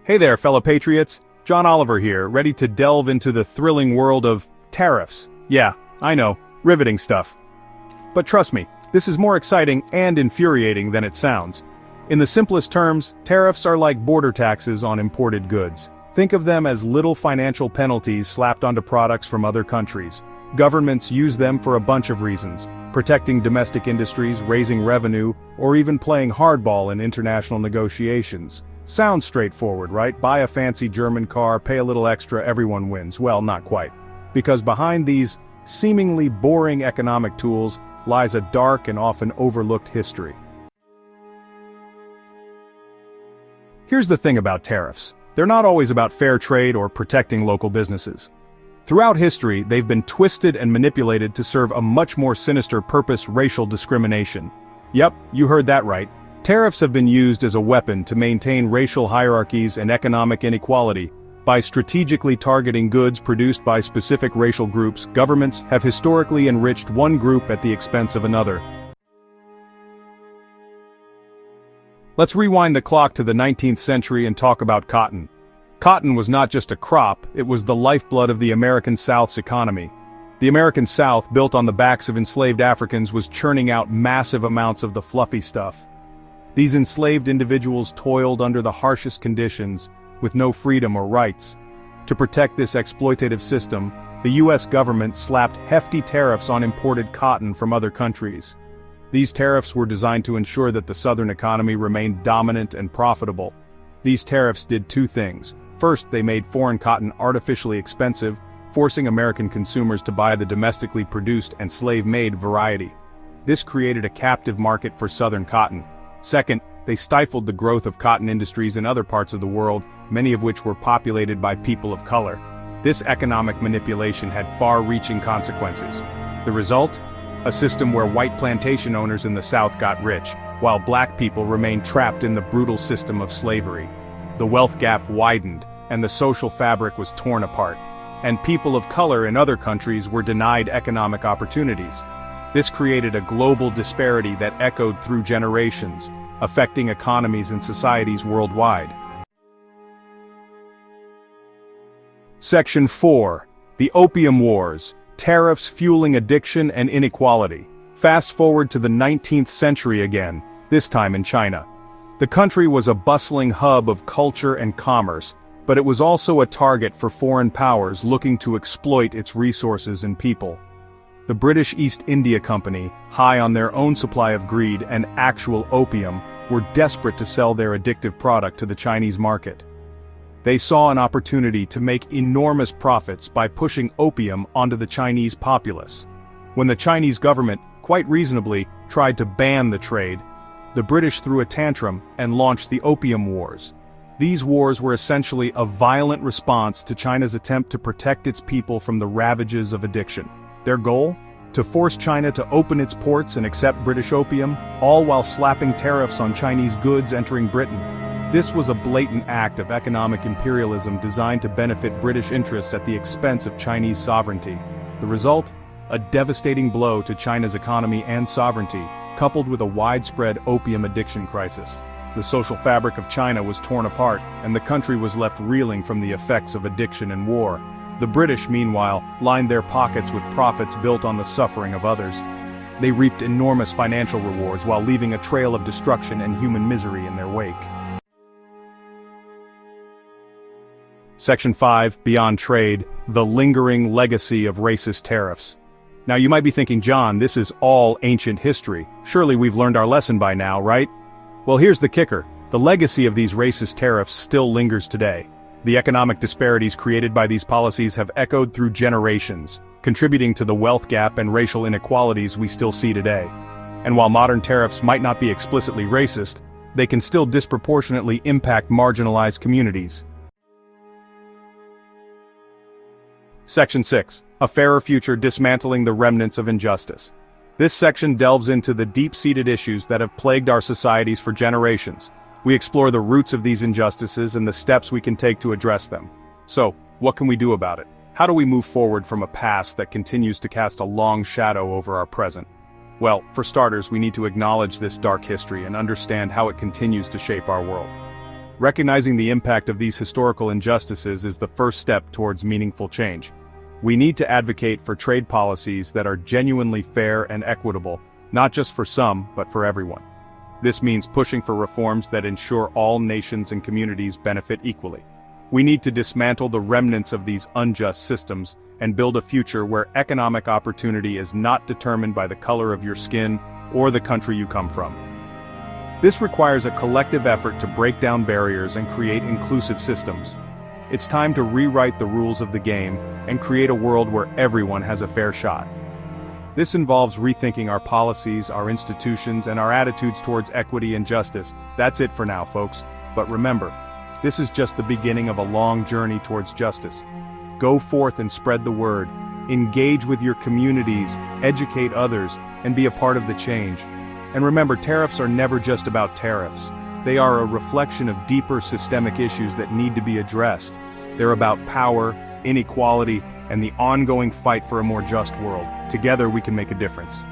Hey there, fellow patriots. John Oliver here, ready to delve into the thrilling world of tariffs. Yeah, I know, riveting stuff. But trust me, this is more exciting and infuriating than it sounds. In the simplest terms, tariffs are like border taxes on imported goods. Think of them as little financial penalties slapped onto products from other countries. Governments use them for a bunch of reasons: protecting domestic industries, raising revenue, or even playing hardball in international negotiations. Sounds straightforward, right? Buy a fancy German car, pay a little extra, everyone wins. Well, not quite. Because behind these seemingly boring economic tools lies a dark and often overlooked history. Here's the thing about tariffs. They're not always about fair trade or protecting local businesses. Throughout history, they've been twisted and manipulated to serve a much more sinister purpose: racial discrimination. Yep, you heard that right. Tariffs have been used as a weapon to maintain racial hierarchies and economic inequality. By strategically targeting goods produced by specific racial groups, governments have historically enriched one group at the expense of another. Let's rewind the clock to the 19th century and talk about cotton. Cotton was not just a crop, it was the lifeblood of the American South's economy. The American South, built on the backs of enslaved Africans, was churning out massive amounts of the fluffy stuff. These enslaved individuals toiled under the harshest conditions, with no freedom or rights. To protect this exploitative system, the US government slapped hefty tariffs on imported cotton from other countries. These tariffs were designed to ensure that the Southern economy remained dominant and profitable. These tariffs did two things. First, they made foreign cotton artificially expensive, forcing American consumers to buy the domestically produced and slave-made variety. This created a captive market for Southern cotton. Second, they stifled the growth of cotton industries in other parts of the world, many of which were populated by people of color. This economic manipulation had far-reaching consequences. The result? A system where white plantation owners in the South got rich, while black people remained trapped in the brutal system of slavery. The wealth gap widened, and the social fabric was torn apart, and people of color in other countries were denied economic opportunities. This created a global disparity that echoed through generations, affecting economies and societies worldwide. Section 4. The Opium Wars, Tariffs Fueling Addiction and Inequality. Fast forward to the 19th century again, this time in China. The country was a bustling hub of culture and commerce, but it was also a target for foreign powers looking to exploit its resources and people. The British East India Company, high on their own supply of greed and actual opium, were desperate to sell their addictive product to the Chinese market. They saw an opportunity to make enormous profits by pushing opium onto the Chinese populace. When the Chinese government, quite reasonably, tried to ban the trade, the British threw a tantrum and launched the Opium Wars. These wars were essentially a violent response to China's attempt to protect its people from the ravages of addiction. Their goal? To force China to open its ports and accept British opium, all while slapping tariffs on Chinese goods entering Britain. This was a blatant act of economic imperialism designed to benefit British interests at the expense of Chinese sovereignty. The result? A devastating blow to China's economy and sovereignty, coupled with a widespread opium addiction crisis. The social fabric of China was torn apart, and the country was left reeling from the effects of addiction and war. The British, meanwhile, lined their pockets with profits built on the suffering of others. They reaped enormous financial rewards while leaving a trail of destruction and human misery in their wake. Section 5, Beyond Trade, the lingering legacy of racist tariffs. Now you might be thinking, John, this is all ancient history. Surely we've learned our lesson by now, right? Well, here's the kicker. The legacy of these racist tariffs still lingers today. The economic disparities created by these policies have echoed through generations, contributing to the wealth gap and racial inequalities we still see today. And while modern tariffs might not be explicitly racist, they can still disproportionately impact marginalized communities. Section 6. A Fairer Future, Dismantling the Remnants of Injustice. This section delves into the deep-seated issues that have plagued our societies for generations. We explore the roots of these injustices and the steps we can take to address them. So, what can we do about it? How do we move forward from a past that continues to cast a long shadow over our present? Well, for starters, we need to acknowledge this dark history and understand how it continues to shape our world. Recognizing the impact of these historical injustices is the first step towards meaningful change. We need to advocate for trade policies that are genuinely fair and equitable, not just for some, but for everyone. This means pushing for reforms that ensure all nations and communities benefit equally. We need to dismantle the remnants of these unjust systems and build a future where economic opportunity is not determined by the color of your skin or the country you come from. This requires a collective effort to break down barriers and create inclusive systems. It's time to rewrite the rules of the game and create a world where everyone has a fair shot. This involves rethinking our policies, our institutions, and our attitudes towards equity and justice. That's it for now, folks. But remember, this is just the beginning of a long journey towards justice. Go forth and spread the word. Engage with your communities, educate others, and be a part of the change. And remember, tariffs are never just about tariffs. They are a reflection of deeper systemic issues that need to be addressed. They're about power, inequality, and the ongoing fight for a more just world. Together we can make a difference.